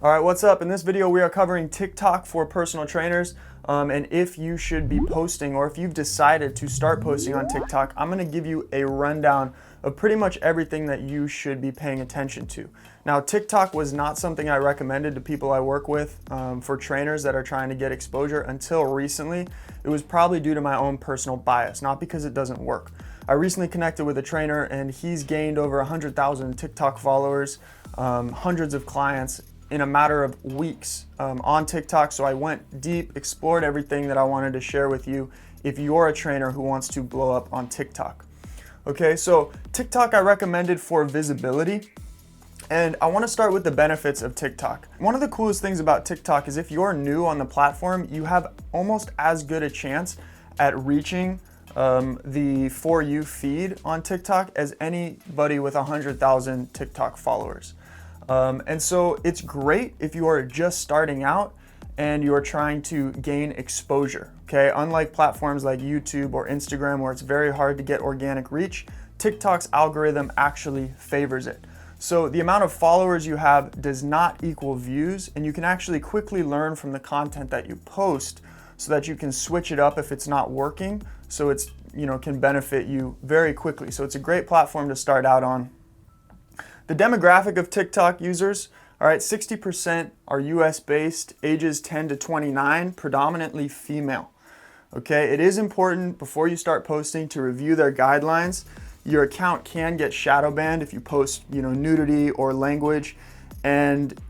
All right, what's up? In this video, we are covering TikTok for personal trainers. And if you should be posting, or if you've decided to start posting on TikTok, I'm gonna give you a rundown of pretty much everything that you should be paying attention to. Now, TikTok was not something I recommended to people I work with for trainers that are trying to get exposure until recently. It was probably due to my own personal bias, not because it doesn't work. I recently connected with a trainer and he's gained over 100,000 TikTok followers, hundreds of clients in a matter of weeks on TikTok. So I went deep, explored everything that I wanted to share with you if you're a trainer who wants to blow up on TikTok. Okay, so TikTok I recommended for visibility. And I want to start with the benefits of TikTok. One of the coolest things about TikTok is if you're new on the platform, you have almost as good a chance at reaching the For You feed on TikTok as anybody with 100,000 TikTok followers. And so it's great if you are just starting out and you're trying to gain exposure, okay? Unlike platforms like YouTube or Instagram where it's very hard to get organic reach, TikTok's algorithm actually favors it. So the amount of followers you have does not equal views, and you can actually quickly learn from the content that you post so that you can switch it up if it's not working, so it's, can benefit you very quickly. So it's a great platform to start out on. The demographic of TikTok users, all right, 60% are US based, ages 10 to 29, predominantly female. Okay, it is important before you start posting to review their guidelines. Your account can get shadow banned if you post, nudity or language, and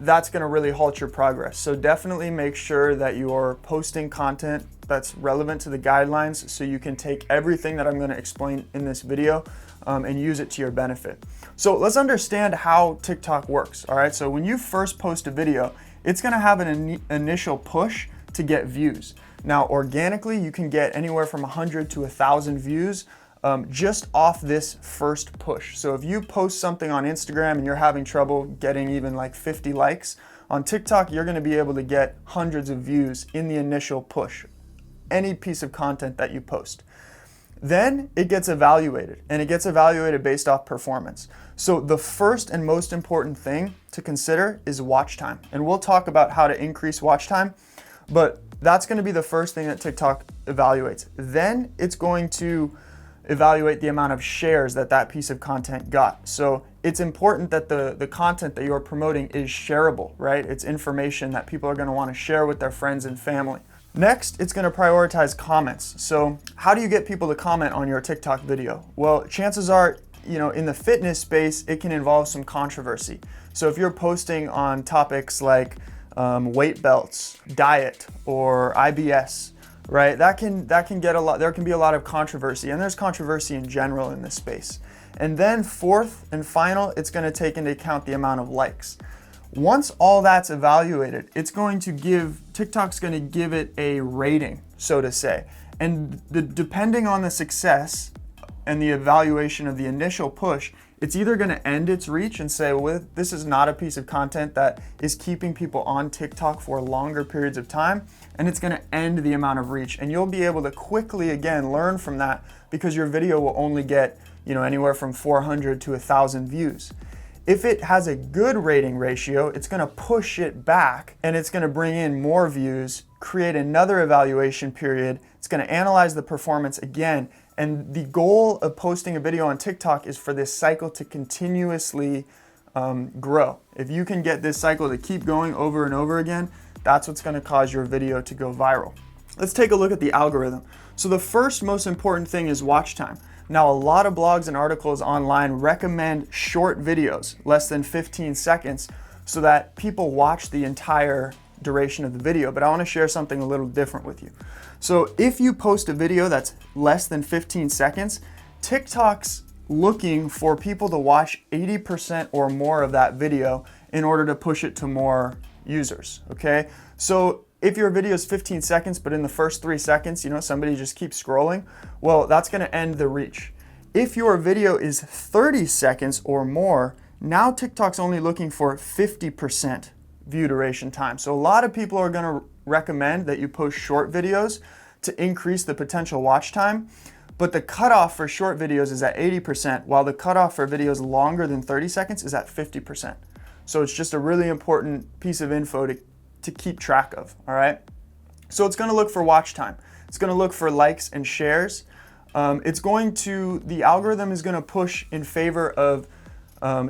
that's going to really halt your progress. So definitely make sure that you're posting content that's relevant to the guidelines so you can take everything that I'm going to explain in this video and use it to your benefit. So let's understand how TikTok works. All right, so when you first post a video, it's going to have an initial push to get views. Now, organically, you can get anywhere from 100 to 1,000 views just off this first push. So if you post something on Instagram and you're having trouble getting even like 50 likes, on TikTok, you're going to be able to get hundreds of views in the initial push, any piece of content that you post. Then it gets evaluated, and it gets evaluated based off performance. So the first and most important thing to consider is watch time. And we'll talk about how to increase watch time, but that's going to be the first thing that TikTok evaluates. Then it's going to evaluate the amount of shares that piece of content got. So it's important that the content that you're promoting is shareable, right? It's information that people are going to want to share with their friends and family. Next, it's going to prioritize comments. So how do you get people to comment on your TikTok video? Well, chances are, in the fitness space, it can involve some controversy. So if you're posting on topics like weight belts, diet, or IBS, right? That can get a lot, there can be a lot of controversy, and there's controversy in general in this space. And then fourth and final, it's going to take into account the amount of likes. Once all that's evaluated, TikTok's going to give it a rating, so to say. And depending on the success and the evaluation of the initial push, it's either going to end its reach and say, well, this is not a piece of content that is keeping people on TikTok for longer periods of time, and it's going to end the amount of reach. And you'll be able to quickly, again, learn from that because your video will only get, anywhere from 400 to 1,000 views. If it has a good rating ratio, it's going to push it back and it's going to bring in more views, create another evaluation period. It's going to analyze the performance again. And the goal of posting a video on TikTok is for this cycle to continuously grow. If you can get this cycle to keep going over and over again, that's what's going to cause your video to go viral. Let's take a look at the algorithm. So the first most important thing is watch time. Now, a lot of blogs and articles online recommend short videos, less than 15 seconds, so that people watch the entire duration of the video. But I want to share something a little different with you. So if you post a video that's less than 15 seconds, TikTok's looking for people to watch 80% or more of that video in order to push it to more users, okay? So if your video is 15 seconds, but in the first 3 seconds, somebody just keeps scrolling, well, that's going to end the reach. If your video is 30 seconds or more, now TikTok's only looking for 50% view duration time. So a lot of people are going to recommend that you post short videos to increase the potential watch time, but the cutoff for short videos is at 80%, while the cutoff for videos longer than 30 seconds is at 50%. So it's just a really important piece of info to keep track of, all right? So it's gonna look for watch time. It's gonna look for likes and shares. The algorithm is gonna push in favor of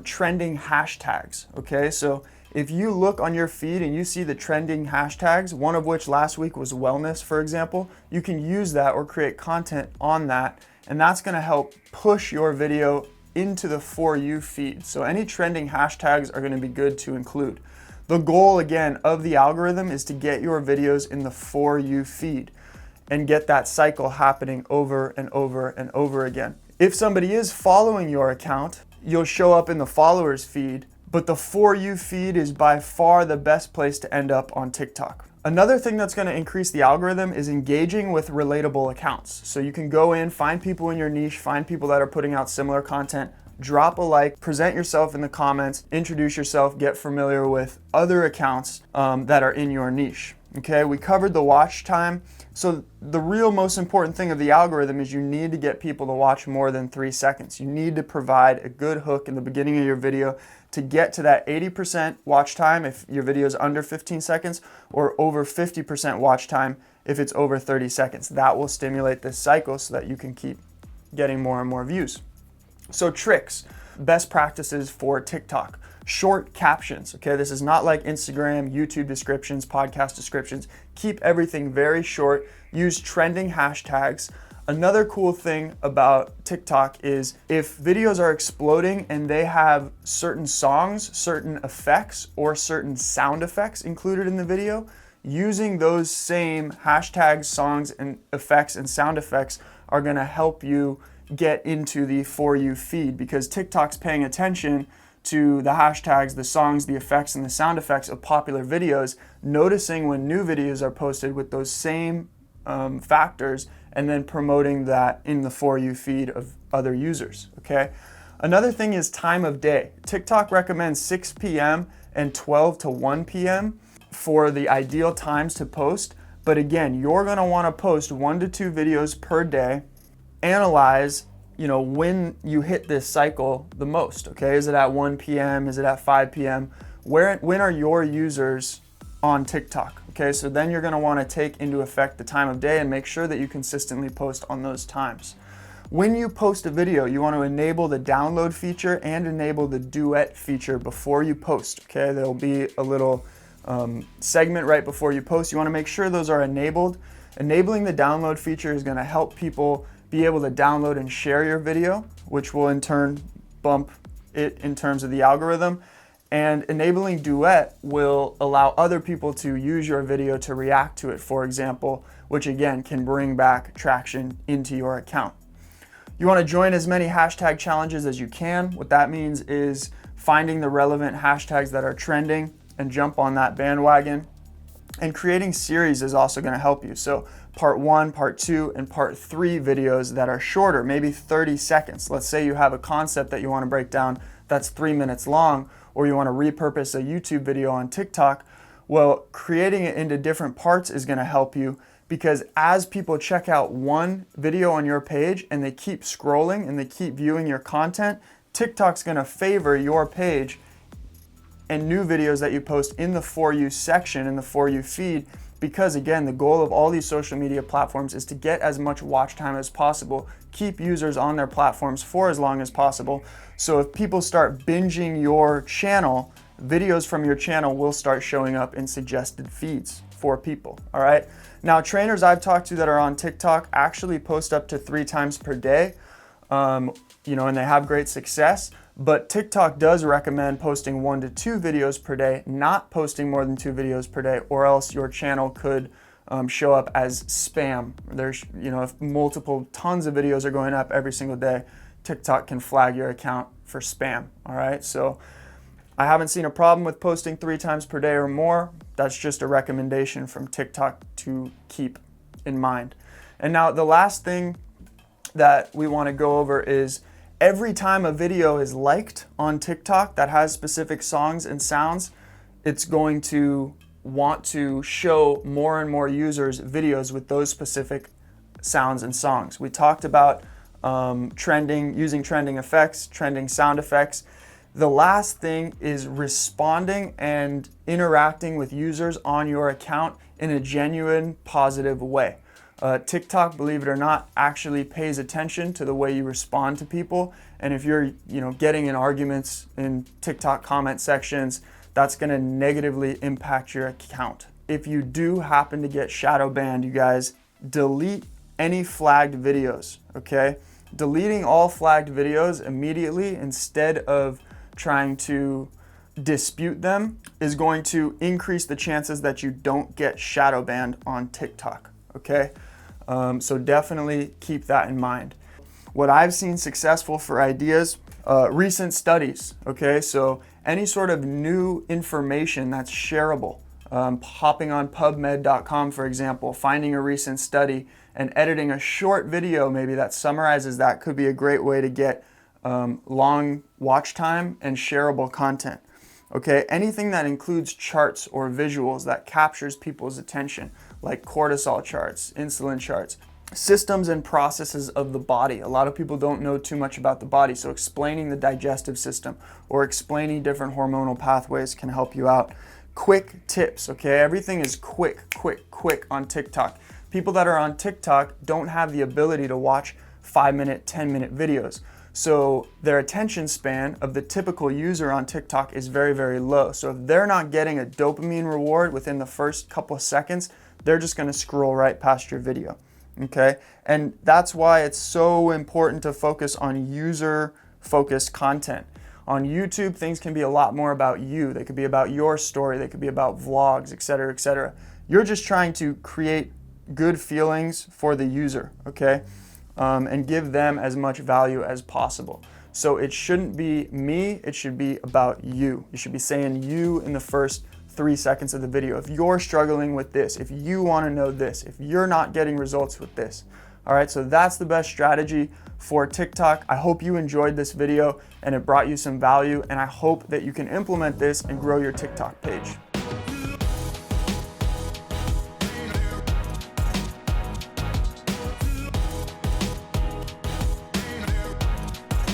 trending hashtags, okay? So if you look on your feed and you see the trending hashtags, one of which last week was wellness, for example, you can use that or create content on that, and that's gonna help push your video into the For You feed. So any trending hashtags are gonna be good to include. The goal, again, of the algorithm is to get your videos in the For You feed and get that cycle happening over and over and over again. If somebody is following your account, you'll show up in the followers feed, but the For You feed is by far the best place to end up on TikTok. Another thing that's going to increase the algorithm is engaging with relatable accounts. So you can go in, find people in your niche, find people that are putting out similar content, drop a like, present yourself in the comments, introduce yourself, get familiar with other accounts that are in your niche. Okay, we covered the watch time. So the real most important thing of the algorithm is you need to get people to watch more than 3 seconds. You need to provide a good hook in the beginning of your video to get to that 80% watch time if your video is under 15 seconds, or over 50% watch time if it's over 30 seconds. That will stimulate this cycle so that you can keep getting more and more views. So tricks, best practices for TikTok. Short captions, okay? This is not like Instagram, YouTube descriptions, podcast descriptions. Keep everything very short. Use trending hashtags. Another cool thing about TikTok is if videos are exploding and they have certain songs, certain effects, or certain sound effects included in the video, using those same hashtags, songs, and effects and sound effects are gonna help you get into the For You feed, because TikTok's paying attention to the hashtags, the songs, the effects, and the sound effects of popular videos, noticing when new videos are posted with those same factors, and then promoting that in the For You feed of other users, okay? Another thing is time of day. TikTok recommends 6 p.m. and 12 to 1 p.m. for the ideal times to post, but again, you're gonna wanna post 1 to 2 videos per day. Analyze, when you hit this cycle the most, okay? Is it at 1 p.m.? Is it at 5 p.m.? When are your users on TikTok? Okay, so then you're gonna wanna take into effect the time of day and make sure that you consistently post on those times. When you post a video, you wanna enable the download feature and enable the duet feature before you post, okay? There'll be a little segment right before you post. You wanna make sure those are enabled. Enabling the download feature is gonna help people be able to download and share your video, which will in turn bump it in terms of the algorithm. And enabling duet will allow other people to use your video to react to it, for example, which again can bring back traction into your account. You want to join as many hashtag challenges as you can. What that means is finding the relevant hashtags that are trending and jump on that bandwagon. And creating series is also going to help you. So part 1, part 2, and part 3 videos that are shorter, maybe 30 seconds. Let's say you have a concept that you want to break down that's 3 minutes long, or you want to repurpose a YouTube video on TikTok. Well, creating it into different parts is going to help you, because as people check out one video on your page and they keep scrolling and they keep viewing your content, TikTok's going to favor your page and new videos that you post in the For You section, in the For You feed, because again, the goal of all these social media platforms is to get as much watch time as possible, keep users on their platforms for as long as possible. So if people start binging your channel, videos from your channel will start showing up in suggested feeds for people, all right? Now, trainers I've talked to that are on TikTok actually post up to 3 times per day, and they have great success. But TikTok does recommend posting 1 to 2 videos per day, not posting more than 2 videos per day, or else your channel could show up as spam. There's, if tons of videos are going up every single day, TikTok can flag your account for spam, all right? So I haven't seen a problem with posting 3 times per day or more. That's just a recommendation from TikTok to keep in mind. And now the last thing that we want to go over is every time a video is liked on TikTok that has specific songs and sounds, it's going to want to show more and more users videos with those specific sounds and songs. We talked about using trending effects, trending sound effects. The last thing is responding and interacting with users on your account in a genuine, positive way. TikTok, believe it or not, actually pays attention to the way you respond to people. And if you're, getting in arguments in TikTok comment sections, that's going to negatively impact your account. If you do happen to get shadow banned, you guys, delete any flagged videos, okay? Deleting all flagged videos immediately instead of trying to dispute them is going to increase the chances that you don't get shadow banned on TikTok, okay? So definitely keep that in mind. What I've seen successful for ideas, recent studies, okay? So any sort of new information that's shareable, hopping on PubMed.com, for example, finding a recent study and editing a short video maybe that summarizes that could be a great way to get long watch time and shareable content. Okay, anything that includes charts or visuals that captures people's attention, like cortisol charts, insulin charts, systems and processes of the body. A lot of people don't know too much about the body, so explaining the digestive system or explaining different hormonal pathways can help you out. Quick tips, okay? Everything is quick on TikTok. People that are on TikTok don't have the ability to watch 5-minute, 10-minute videos. So their attention span of the typical user on TikTok is very, very low. So if they're not getting a dopamine reward within the first couple of seconds, they're just gonna scroll right past your video, okay? And that's why it's so important to focus on user-focused content. On YouTube, things can be a lot more about you. They could be about your story, they could be about vlogs, etc., etc. You're just trying to create good feelings for the user, okay? And give them as much value as possible. So it shouldn't be me, it should be about you. You should be saying you in the first 3 seconds of the video. If you're struggling with this, if you wanna know this, if you're not getting results with this. All right, so that's the best strategy for TikTok. I hope you enjoyed this video and it brought you some value, and I hope that you can implement this and grow your TikTok page.